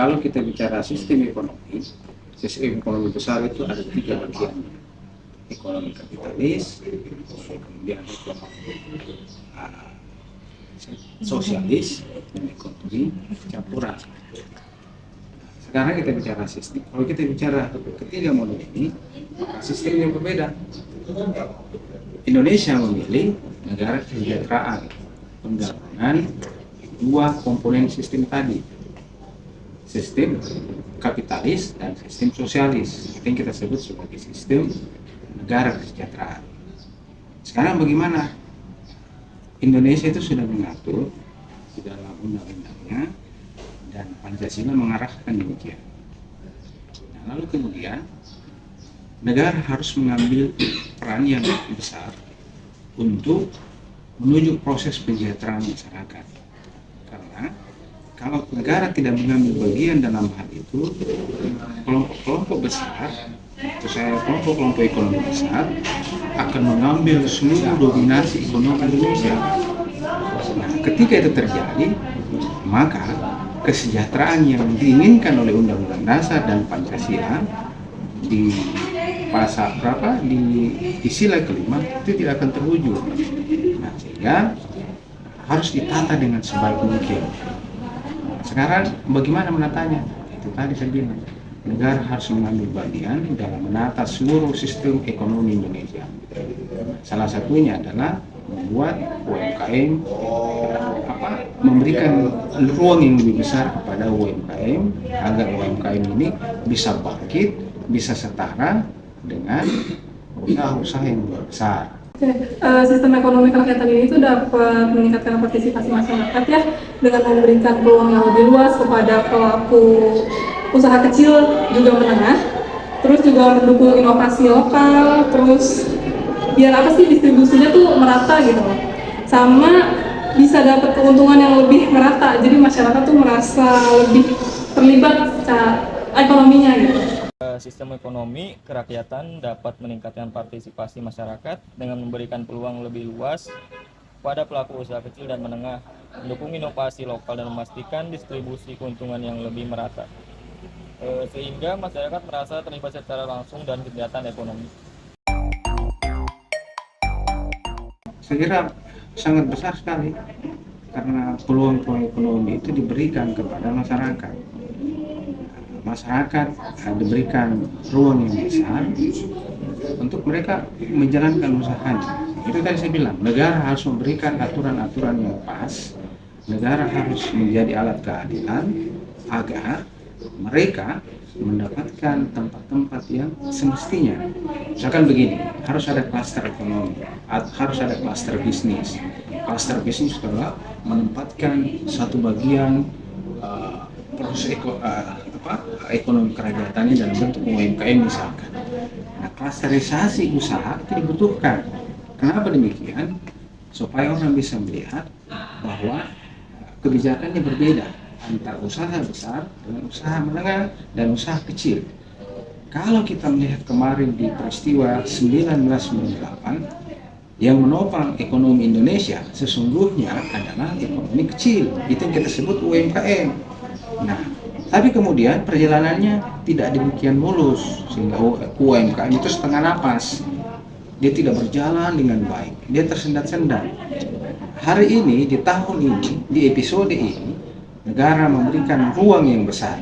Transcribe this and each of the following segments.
kalau kita bicara sistem ekonomi besar itu ada 3 bagian. Ekonomi kapitalis, kemudian ekonomi sosialis, dan ekonomi campuran. Sekarang kita bicara sistem. Kalau kita bicara ketiga model ini, maka sistem yang berbeda. Indonesia memilih negara kesejahteraan, penggabungan dua komponen sistem tadi, sistem kapitalis dan sistem sosialis, itu yang kita sebut sebagai sistem negara kesejahteraan. Sekarang bagaimana? Indonesia itu sudah mengatur di dalam undang-undangnya dan Pancasila mengarahkan demikian. Nah, lalu kemudian negara harus mengambil peran yang besar untuk menuju proses penjahteraan masyarakat. Karena kalau negara tidak mengambil bagian dalam hal itu, kelompok-kelompok besar, kelompok-kelompok ekonomi besar akan mengambil seluruh dominasi ekonomi Indonesia. Nah, ketika itu terjadi, maka kesejahteraan yang diinginkan oleh Undang-Undang Dasar dan Pancasila di pasal berapa di sila kelima itu tidak akan terwujud. Nah, sehingga harus ditata dengan sebaik mungkin. Sekarang bagaimana menatanya? Itu tadi saya bilang, negara harus mengambil bagian dalam menata seluruh sistem ekonomi Indonesia. Salah satunya adalah membuat UMKM, memberikan ruang yang lebih besar kepada UMKM agar UMKM ini bisa bangkit, bisa setara dengan usaha-usaha yang besar. Sistem ekonomi kerakyatan ini itu dapat meningkatkan partisipasi masyarakat ya, dengan memberikan peluang yang lebih luas kepada pelaku usaha kecil juga menengah, terus juga mendukung inovasi lokal, terus biar distribusinya tuh merata gitu loh, sama bisa dapat keuntungan yang lebih merata, jadi masyarakat tuh merasa lebih terlibat secara ekonominya gitu. Sistem ekonomi kerakyatan dapat meningkatkan partisipasi masyarakat dengan memberikan peluang lebih luas pada pelaku usaha kecil dan menengah, mendukung inovasi lokal dan memastikan distribusi keuntungan yang lebih merata, sehingga masyarakat merasa terlibat secara langsung dan kegiatan ekonomi. Saya kira sangat besar sekali karena peluang-peluang ekonomi itu diberikan kepada masyarakat. Masyarakat diberikan ruang yang besar untuk mereka menjalankan usahanya. Itu tadi saya bilang, negara harus memberikan aturan-aturan yang pas, negara harus menjadi alat keadilan agar mereka mendapatkan tempat-tempat yang semestinya. Misalkan begini, harus ada klaster ekonomi, harus ada klaster bisnis. Klaster bisnis adalah menempatkan satu bagian proses ekonomi kerakyatan dalam bentuk UMKM misalkan. Nah, klasterisasi usaha itu dibutuhkan. Kenapa demikian? Supaya orang bisa melihat bahwa kebijakannya berbeda antara usaha besar dengan usaha menengah dan usaha kecil. Kalau kita melihat kemarin di peristiwa 1998, yang menopang ekonomi Indonesia sesungguhnya adalah ekonomi kecil, itu yang kita sebut UMKM. Nah, tapi kemudian perjalanannya tidak demikian mulus, sehingga UMKM itu setengah napas, dia tidak berjalan dengan baik, dia tersendat-sendat. Hari ini, di tahun ini, di episode ini, negara memberikan ruang yang besar.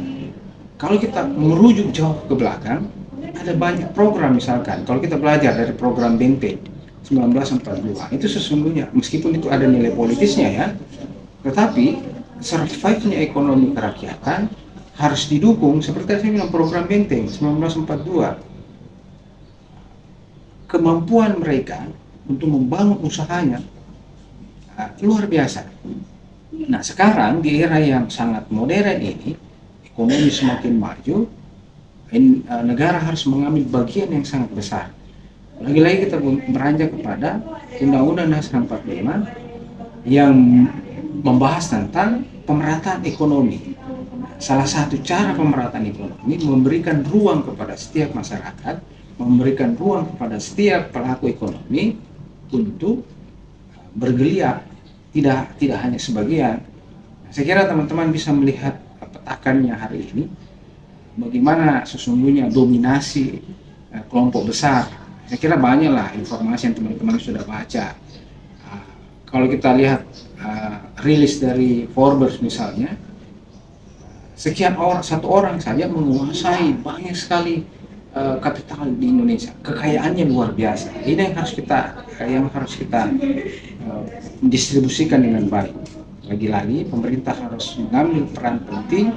Kalau kita merujuk jauh ke belakang, ada banyak program, misalkan kalau kita belajar dari program BNP 1942, itu sesungguhnya meskipun itu ada nilai politisnya ya, tetapi survive-nya ekonomi kerakyatan harus didukung seperti saya bilang program Benteng 1942. Kemampuan mereka untuk membangun usahanya luar biasa. Nah, sekarang di era yang sangat modern ini, ekonomi semakin maju, negara harus mengambil bagian yang sangat besar. Lagi-lagi kita beranjak kepada Undang-Undang Dasar 45 yang membahas tentang pemerataan ekonomi. Salah satu cara pemerataan ekonomi memberikan ruang kepada setiap masyarakat, memberikan ruang kepada setiap pelaku ekonomi untuk bergeliat, tidak hanya sebagian. Saya kira teman-teman bisa melihat petakannya hari ini, bagaimana sesungguhnya dominasi kelompok besar. Saya kira banyaklah informasi yang teman-teman sudah baca. Kalau kita lihat rilis dari Forbes misalnya, satu orang saja menguasai banyak sekali kapital di Indonesia. Kekayaannya luar biasa. Ini yang harus kita distribusikan dengan baik. Lagi-lagi pemerintah harus mengambil peran penting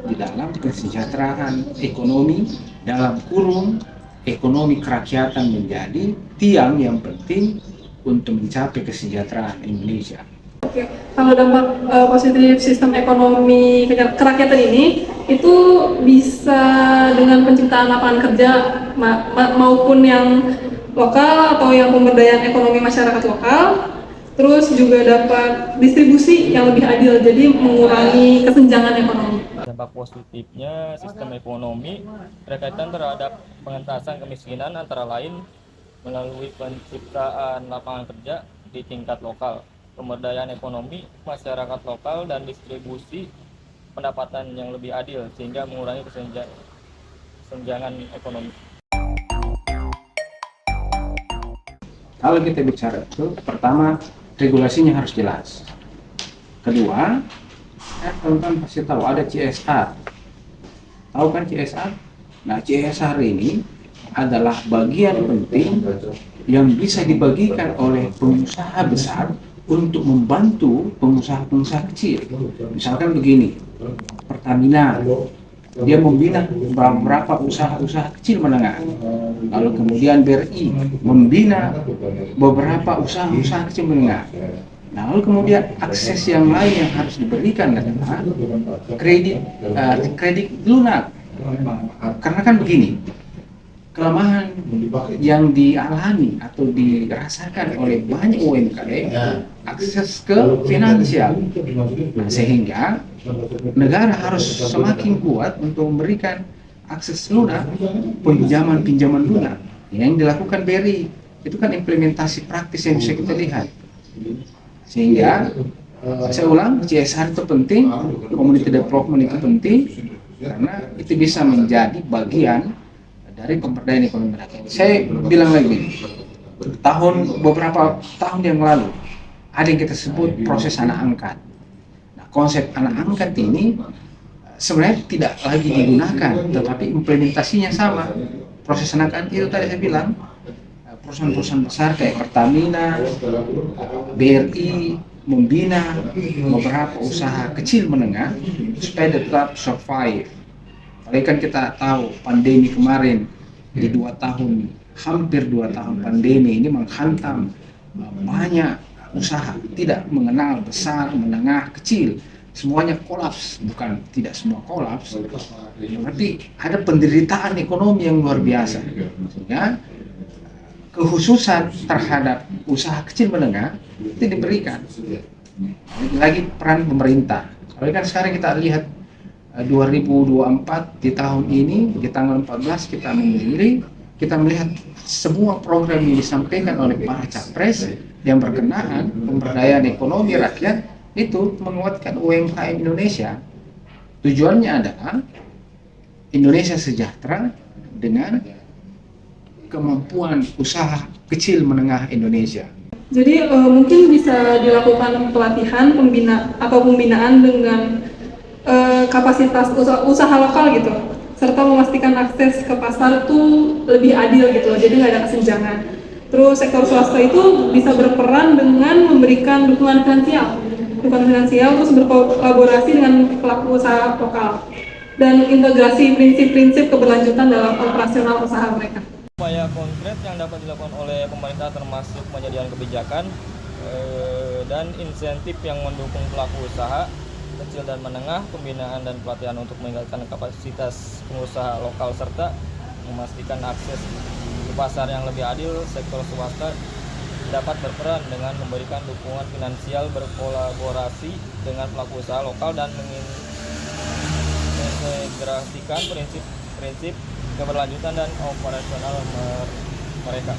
di dalam kesejahteraan ekonomi, dalam kurung ekonomi kerakyatan menjadi tiang yang penting untuk mencapai kesejahteraan Indonesia. Oke, kalau dampak positif sistem ekonomi kerakyatan ini itu bisa dengan penciptaan lapangan kerja maupun yang lokal atau yang pemberdayaan ekonomi masyarakat lokal, terus juga dapat distribusi yang lebih adil, jadi mengurangi kesenjangan ekonomi. Dampak positifnya sistem ekonomi berkaitan terhadap pengentasan kemiskinan antara lain melalui penciptaan lapangan kerja di tingkat lokal, pemberdayaan ekonomi masyarakat lokal, dan distribusi pendapatan yang lebih adil sehingga mengurangi kesenjangan ekonomi. Kalau kita bicara itu, pertama regulasinya harus jelas. Kedua, teman-teman pasti tahu ada CSR. Tahu kan CSR? Nah, CSR ini adalah bagian penting yang bisa dibagikan oleh pengusaha besar untuk membantu pengusaha-pengusaha kecil. Misalkan begini, Pertamina, dia membina beberapa usaha-usaha kecil menengah. Lalu kemudian BRI membina beberapa usaha-usaha kecil menengah. Nah, lalu kemudian akses yang lain yang harus diberikan adalah kredit lunak. Karena kan begini, kelemahan yang dialami atau dirasakan oleh banyak UMKM akses ke finansial. Nah, sehingga negara harus semakin kuat untuk memberikan akses lunak, pinjaman lunak yang dilakukan BRI. Itu kan implementasi praktis yang bisa kita lihat. Sehingga saya ulang, CSR itu penting, community development itu penting, karena itu bisa menjadi bagian dari pemberdayaan ekonomi rakyat. Saya bilang lagi, beberapa tahun yang lalu ada yang kita sebut proses anak angkat. Nah, konsep anak angkat ini sebenarnya tidak lagi digunakan, tetapi implementasinya sama. Proses anak angkat itu tadi saya bilang, perusahaan-perusahaan besar kayak Pertamina, BRI membina beberapa usaha kecil menengah supaya tetap survive. Apalagi kan kita tahu pandemi kemarin di hampir 2 tahun pandemi ini menghantam banyak usaha, tidak mengenal besar, menengah, kecil, semuanya kolaps. Bukan tidak semua kolaps, tapi ada penderitaan ekonomi yang luar biasa. Sehingga kekhususan terhadap usaha kecil menengah itu diberikan. Lagi peran pemerintah. Kalau kan sekarang kita lihat 2024 di tahun ini di tanggal 14 kita melihat semua program yang disampaikan oleh para capres yang berkenaan pemberdayaan ekonomi rakyat itu menguatkan UMKM Indonesia. Tujuannya adalah Indonesia sejahtera dengan kemampuan usaha kecil menengah Indonesia. Jadi mungkin bisa dilakukan pelatihan pembinaan dengan kapasitas usaha lokal gitu, serta memastikan akses ke pasar tuh lebih adil gitu, jadi nggak ada kesenjangan. Terus sektor swasta itu bisa berperan dengan memberikan dukungan finansial, terus berkolaborasi dengan pelaku usaha lokal dan integrasi prinsip-prinsip keberlanjutan dalam operasional usaha mereka. Upaya konkret yang dapat dilakukan oleh pemerintah termasuk penyediaan kebijakan dan insentif yang mendukung pelaku usaha kecil dan menengah, pembinaan dan pelatihan untuk meningkatkan kapasitas pengusaha lokal serta memastikan akses ke pasar yang lebih adil. Sektor swasta dapat berperan dengan memberikan dukungan finansial, berkolaborasi dengan pelaku usaha lokal dan mengintegrasikan prinsip-prinsip keberlanjutan dan operasional mereka.